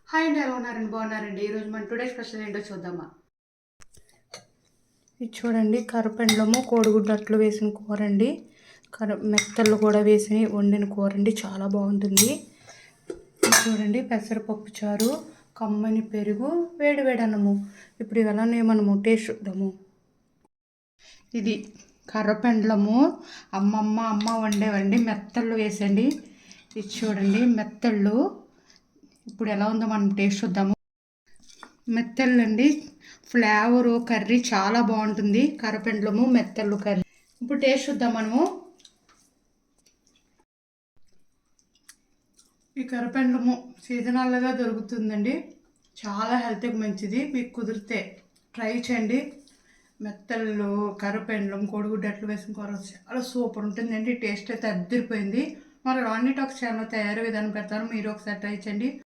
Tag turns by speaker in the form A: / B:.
A: Hi అండి, ఎలా ఉన్నారండి? బాగున్నారండి? ఈరోజు మన టుడే స్పెషల్ ఏంటో చూద్దామా. ఇది చూడండి, కరపెండలము కోడిగుడ్డు అట్లు వేసిన కూర అండి. మెత్తళ్ళు కూడా వేసి వండిన కూర అండి, చాలా బాగుంటుంది. ఇది చూడండి, పెసరపప్పు చారు, కమ్మని పెరుగు, వేడి వేడి అన్నము. ఇప్పుడు ఇవన్నీ మనము టేస్ట్ చూద్దాము. ఇది కర్రపెండలము అమ్మ వండేవండి, మెత్తళ్ళు వేసండి. ఇది చూడండి మెత్తళ్ళు. ఇప్పుడు ఎలా ఉందో మనం టేస్ట్ చూద్దాము. మెత్తళ్ళు అండి, ఫ్లేవరు కర్రీ చాలా బాగుంటుంది. కర్రపెండలము మెత్తళ్ళు కర్రీ. ఇప్పుడు టేస్ట్ చూద్దాం మనము. ఈ కర్రపెండలము సీజనల్గా దొరుకుతుందండి, చాలా హెల్త్కి మంచిది. మీకు కుదిరితే ట్రై చేయండి. మెత్తళ్ళు కర్రపెండలం కోడిగుడ్డు అట్లు వేసిన కూర చాలా సూపర్ ఉంటుందండి. టేస్ట్ అయితే అద్దరిపోయింది. మరి రాణి టాక్స్ ఛానల్ తయారీ విధానం పెడతాను, మీరు ఒకసారి ట్రై చేయండి.